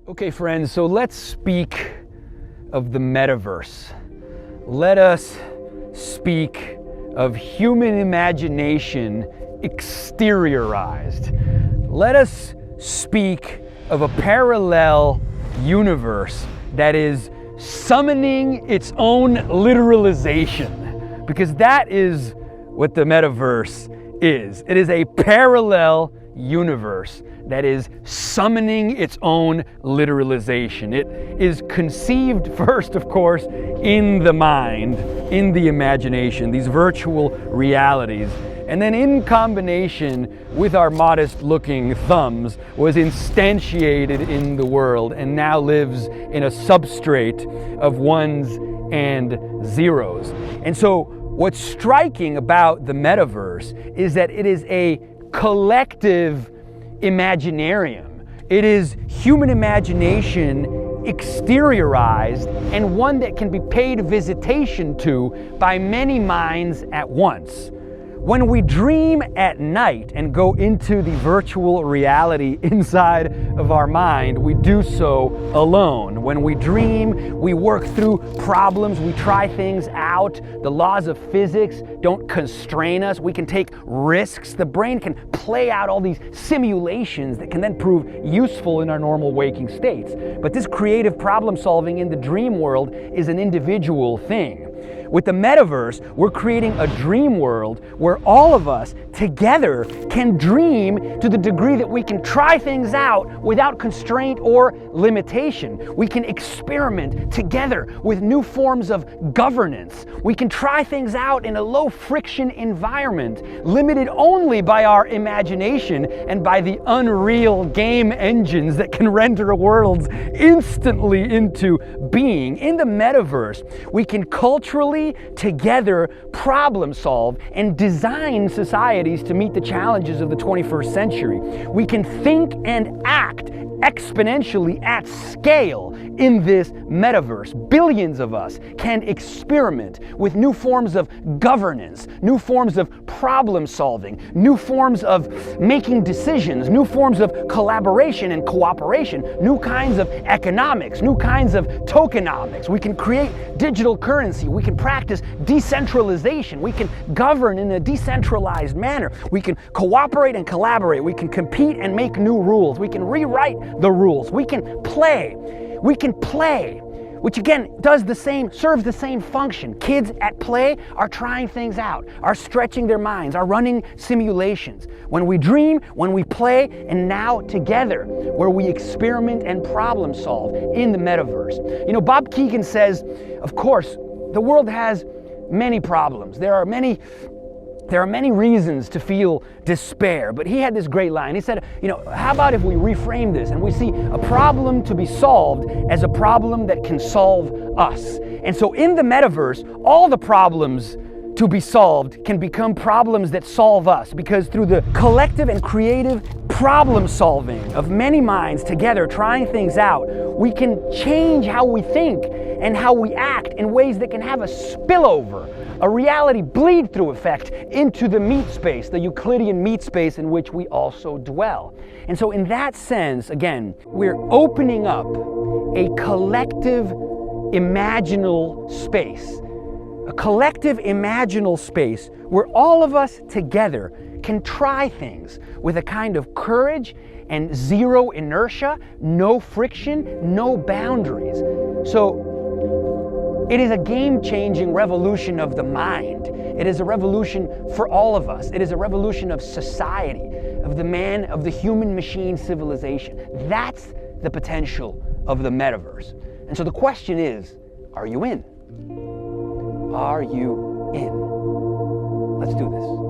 Okay, friends, so let's speak of the metaverse. Let us speak of human imagination exteriorized. Let us speak of a parallel universe that is summoning its own literalization, because that is what the metaverse is. It is a parallel universe that is summoning its own literalization. It is conceived first, of course, in the mind, in the imagination, these virtual realities. And then in combination with our modest-looking thumbs, was instantiated in the world and now lives in a substrate of ones and zeros. And so what's striking about the metaverse is that it is a collective imaginarium. It is human imagination exteriorized, and one that can be paid visitation to by many minds at once. When we dream at night and go into the virtual reality inside of our mind, we do so alone. When we dream, we work through problems, we try things out. The laws of physics don't constrain us. We can take risks. The brain can play out all these simulations that can then prove useful in our normal waking states. But this creative problem solving in the dream world is an individual thing. With the metaverse, we're creating a dream world where all of us together can dream to the degree that we can try things out without constraint or limitation. We can experiment together with new forms of governance. We can try things out in a low friction environment, limited only by our imagination and by the unreal game engines that can render worlds instantly into being. In the metaverse, we can culturally together problem solve and design societies to meet the challenges of the 21st century. We can think and act exponentially at scale in this metaverse. Billions of us can experiment with new forms of governance, new forms of problem solving, new forms of making decisions, new forms of collaboration and cooperation, new kinds of economics, new kinds of tokenomics. We can create digital currency. We can practice decentralization. We can govern in a decentralized manner. We can cooperate and collaborate. We can compete and make new rules. We can rewrite the rules. We can play. We can play, which again serves the same function. Kids at play are trying things out, are stretching their minds, are running simulations. When we dream, when we play, and now together, where we experiment and problem solve in the metaverse. You know, Bob Keegan says, of course, the world has many problems. There are many reasons to feel despair, but he had this great line. He said, you know, how about if we reframe this and we see a problem to be solved as a problem that can solve us? And so in the metaverse, all the problems to be solved can become problems that solve us, because through the collective and creative problem solving of many minds together trying things out, we can change how we think and how we act in ways that can have a spillover, a reality bleed-through effect into the meat space, the Euclidean meat space in which we also dwell. And so in that sense, again, we're opening up a collective imaginal space, a collective imaginal space where all of us together can try things with a kind of courage and zero inertia, no friction, no boundaries. So it is a game-changing revolution of the mind. It is a revolution for all of us. It is a revolution of society, of the human-machine civilization. That's the potential of the metaverse. And so the question is, are you in? Are you in? Let's do this.